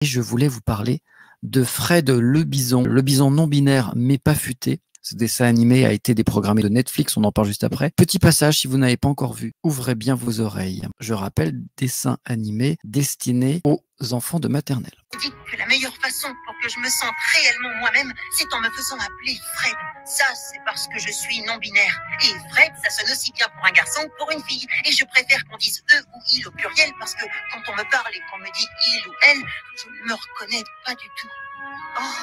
Et je voulais vous parler de Fred le bison non binaire mais pas futé. Ce dessin animé a été déprogrammé de Netflix, on en parle juste après. Petit passage, si vous n'avez pas encore vu, ouvrez bien vos oreilles. Je rappelle, dessin animé destiné aux enfants de maternelle. Je dis que la meilleure façon pour que je me sente réellement moi-même, c'est en me faisant appeler Fred. Ça, c'est parce que je suis non-binaire. Et Fred, ça sonne aussi bien pour un garçon que pour une fille. Et je préfère qu'on dise eux ou il au pluriel parce que quand on me parle et qu'on me dit il ou elle, je ne me reconnais pas du tout. Oh,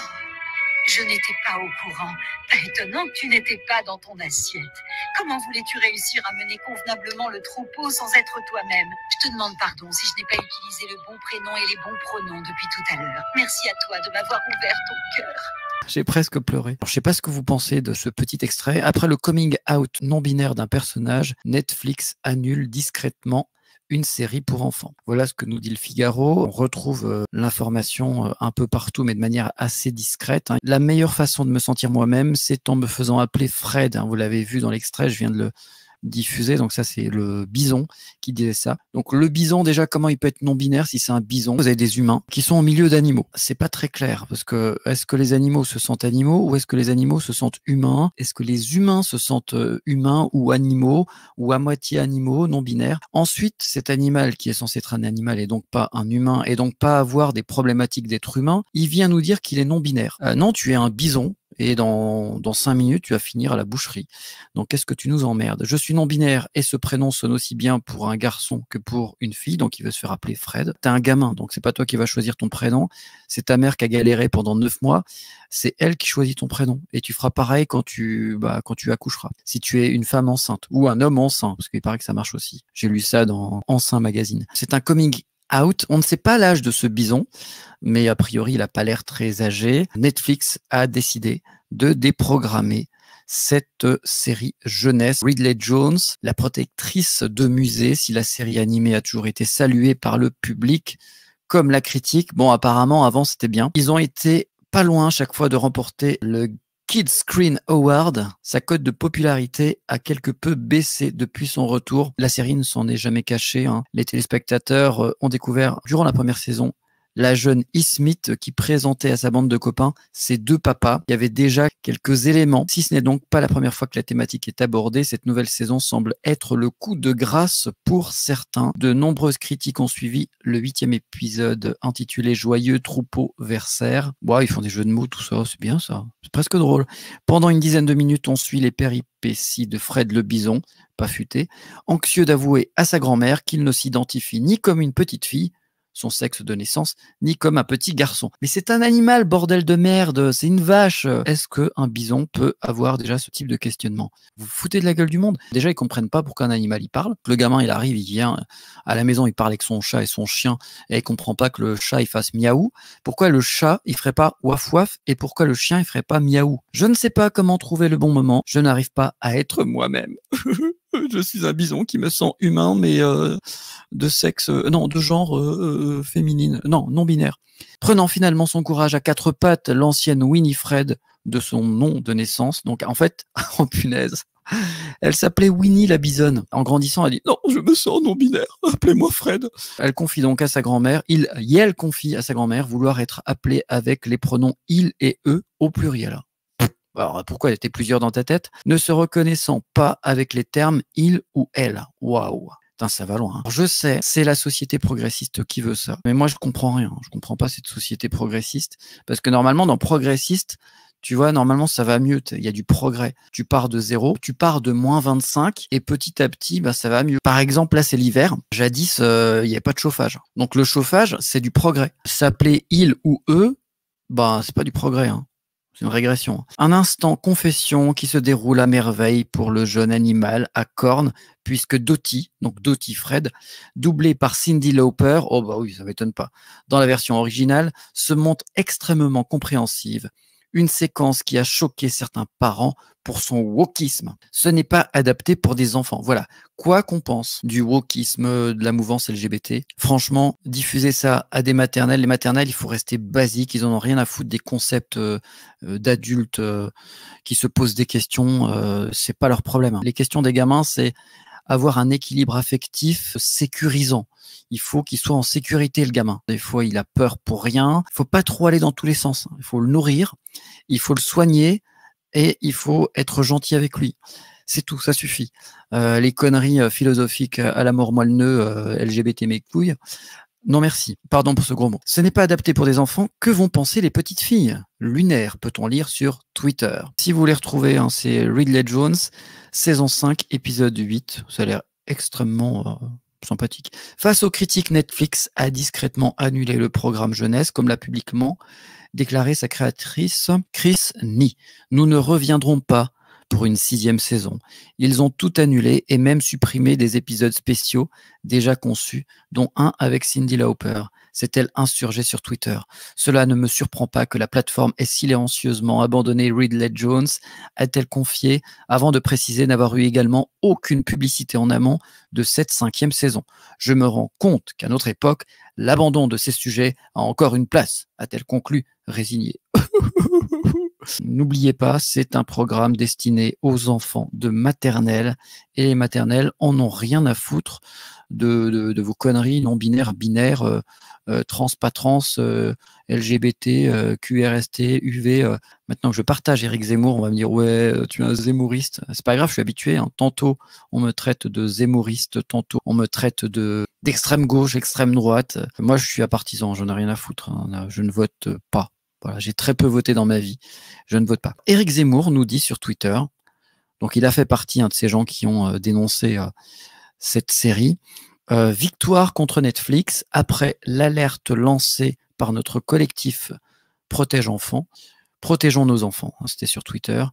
je n'étais pas au courant. Pas étonnant que tu n'étais pas dans ton assiette. Comment voulais-tu réussir à mener convenablement le troupeau sans être toi-même? Je te demande pardon si je n'ai pas utilisé le bon prénom et les bons pronoms depuis tout à l'heure. Merci à toi de m'avoir ouvert ton cœur. J'ai presque pleuré. Alors, je sais pas ce que vous pensez de ce petit extrait. Après le coming out non binaire d'un personnage, Netflix annule discrètement une série pour enfants. Voilà ce que nous dit le Figaro. On retrouve l'information un peu partout, mais de manière assez discrète. La meilleure façon de me sentir moi-même, c'est en me faisant appeler Fred. Vous l'avez vu dans l'extrait, je viens de le diffusé. Donc ça, c'est le bison qui disait ça. Donc le bison, déjà, comment il peut être non-binaire si c'est un bison? Vous avez des humains qui sont au milieu d'animaux. C'est pas très clair parce que est-ce que les animaux se sentent animaux ou est-ce que les animaux se sentent humains? Est-ce que les humains se sentent humains ou animaux ou à moitié animaux, non-binaires? Ensuite, cet animal qui est censé être un animal et donc pas un humain et donc pas avoir des problématiques d'être humain, il vient nous dire qu'il est non-binaire. Non, tu es un bison. Et dans 5 minutes, tu vas finir à la boucherie. Donc, qu'est-ce que tu nous emmerdes? Je suis non-binaire et ce prénom sonne aussi bien pour un garçon que pour une fille, donc il veut se faire appeler Fred. T'es un gamin, donc c'est pas toi qui vas choisir ton prénom. C'est ta mère qui a galéré pendant 9 mois. C'est elle qui choisit ton prénom. Et tu feras pareil quand tu accoucheras. Si tu es une femme enceinte ou un homme enceint, parce qu'il paraît que ça marche aussi. J'ai lu ça dans Enceint Magazine. C'est un coming out. On ne sait pas l'âge de ce bison, mais a priori, il n'a pas l'air très âgé. Netflix a décidé de déprogrammer cette série jeunesse. Ridley Jones, la protectrice de musée, si la série animée a toujours été saluée par le public comme la critique, bon, apparemment, avant, c'était bien. Ils ont été pas loin chaque fois de remporter le Kids Screen Award. Sa cote de popularité a quelque peu baissé depuis son retour. La série ne s'en est jamais cachée. Les téléspectateurs ont découvert durant la première saison la jeune Smith qui présentait à sa bande de copains ses deux papas. Il y avait déjà quelques éléments. Si ce n'est donc pas la première fois que la thématique est abordée, cette nouvelle saison semble être le coup de grâce pour certains. De nombreuses critiques ont suivi le 8e épisode intitulé Joyeux troupeau versaire. Bon, ils font des jeux de mots, tout ça, c'est bien ça. C'est presque drôle. Pendant une dizaine de minutes, on suit les péripéties de Fred le bison, pas futé, anxieux d'avouer à sa grand-mère qu'il ne s'identifie ni comme une petite fille, son sexe de naissance, ni comme un petit garçon. Mais c'est un animal, bordel de merde, c'est une vache. Est-ce qu'un bison peut avoir déjà ce type de questionnement? Vous vous foutez de la gueule du monde? Déjà, ils comprennent pas pourquoi un animal il parle. Le gamin, il arrive, il vient à la maison, il parle avec son chat et son chien, et il comprend pas que le chat, il fasse miaou. Pourquoi le chat, il ferait pas waf waf, et pourquoi le chien, il ferait pas miaou? Je ne sais pas comment trouver le bon moment, je n'arrive pas à être moi-même. Je suis un bison qui me sent humain, mais de sexe, non, de genre féminine, non binaire. Prenant finalement son courage à quatre pattes, l'ancienne Winifred de son nom de naissance. Donc en fait, oh punaise, elle s'appelait Winnie la bisonne. En grandissant, elle dit non, je me sens non binaire, appelez-moi Fred. Elle confie donc à sa grand-mère, elle confie à sa grand-mère vouloir être appelée avec les pronoms il et eux au pluriel. Alors, pourquoi il était plusieurs dans ta tête? Ne se reconnaissant pas avec les termes il ou elle. Waouh. Putain, ça va loin. Alors, je sais, c'est la société progressiste qui veut ça. Mais moi, je comprends rien. Je comprends pas cette société progressiste. Parce que normalement, dans progressiste, tu vois, normalement, ça va mieux. Il y a du progrès. Tu pars de 0, tu pars de -25, et petit à petit, ça va mieux. Par exemple, là, c'est l'hiver. Jadis, il n'y a pas de chauffage. Donc, le chauffage, c'est du progrès. S'appeler il ou eux, c'est pas du progrès, C'est une régression. Un instant confession qui se déroule à merveille pour le jeune animal à cornes, puisque Dottie, donc Dottie Fred, doublé par Cyndi Lauper, oh bah oui, ça m'étonne pas, dans la version originale, se montre extrêmement compréhensive. Une séquence qui a choqué certains parents pour son wokisme. Ce n'est pas adapté pour des enfants. Voilà. Quoi qu'on pense du wokisme, de la mouvance LGBT, franchement, diffuser ça à des maternelles, les maternelles, il faut rester basique, ils en ont rien à foutre des concepts d'adultes qui se posent des questions, c'est pas leur problème. Les questions des gamins, c'est avoir un équilibre affectif sécurisant. Il faut qu'il soit en sécurité, le gamin. Des fois, il a peur pour rien. Il faut pas trop aller dans tous les sens. Il faut le nourrir, il faut le soigner et il faut être gentil avec lui. C'est tout, ça suffit. Les conneries philosophiques à la mort moelle nœud, LGBT mes couilles, non merci, pardon pour ce gros mot. Ce n'est pas adapté pour des enfants. Que vont penser les petites filles? Lunaire, peut-on lire sur Twitter. Si vous voulez retrouver, hein, c'est Ridley Jones, saison 5, épisode 8. Ça a l'air extrêmement sympathique. Face aux critiques, Netflix a discrètement annulé le programme jeunesse, comme l'a publiquement déclaré sa créatrice Chris Nee. Nous ne reviendrons pas pour une 6e saison. Ils ont tout annulé et même supprimé des épisodes spéciaux déjà conçus, dont un avec Cyndi Lauper. S'est-elle insurgée sur Twitter? Cela ne me surprend pas que la plateforme ait silencieusement abandonné Ridley Jones, a-t-elle confié, avant de préciser n'avoir eu également aucune publicité en amont de cette 5e saison. Je me rends compte qu'à notre époque, l'abandon de ces sujets a encore une place, a-t-elle conclu, résignée. N'oubliez pas, c'est un programme destiné aux enfants de maternelle et les maternelles en ont rien à foutre de vos conneries non-binaires, binaires, trans, pas trans, LGBT, QRST, UV. Maintenant que je partage Éric Zemmour, on va me dire ouais, tu es un zémouriste. C'est pas grave, je suis habitué. Hein. Tantôt on me traite de zémouriste, tantôt on me traite d'extrême gauche, extrême droite. Moi je suis un partisan, j'en ai rien à foutre. Hein. Je ne vote pas. Voilà, j'ai très peu voté dans ma vie. Je ne vote pas. Éric Zemmour nous dit sur Twitter, donc il a fait partie de ces gens qui ont dénoncé cette série, victoire contre Netflix après l'alerte lancée par notre collectif Protège Enfants. Protégeons nos enfants, hein, c'était sur Twitter.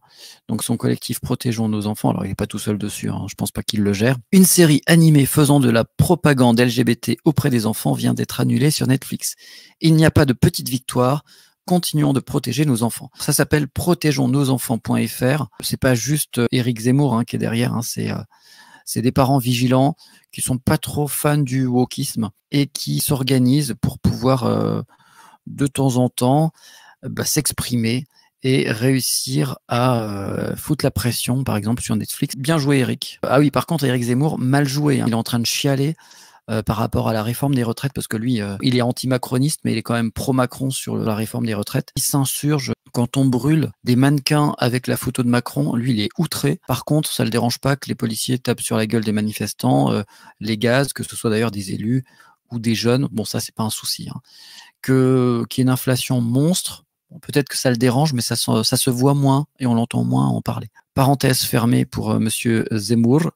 Donc son collectif Protégeons nos enfants, alors il n'est pas tout seul dessus, hein, je pense pas qu'il le gère. Une série animée faisant de la propagande LGBT auprès des enfants vient d'être annulée sur Netflix. Il n'y a pas de petite victoire. Continuons de protéger nos enfants. Ça s'appelle protégeonsnosenfants.fr. C'est pas juste Éric Zemmour hein, qui est derrière, hein, c'est des parents vigilants qui sont pas trop fans du wokisme et qui s'organisent pour pouvoir de temps en temps s'exprimer et réussir à foutre la pression, par exemple sur Netflix. Bien joué Éric. Ah oui, par contre Éric Zemmour, mal joué. Hein. Il est en train de chialer par rapport à la réforme des retraites, parce que lui, il est anti-macroniste, mais il est quand même pro-Macron sur la réforme des retraites. Il s'insurge quand on brûle des mannequins avec la photo de Macron. Lui, il est outré. Par contre, ça le dérange pas que les policiers tapent sur la gueule des manifestants, les gaz, que ce soit d'ailleurs des élus ou des jeunes. Bon, ça, c'est pas un souci. Hein. Qu'il y ait une inflation monstre, bon, peut-être que ça le dérange, mais ça se voit moins et on l'entend moins en parler. Parenthèse fermée pour Monsieur Zemmour.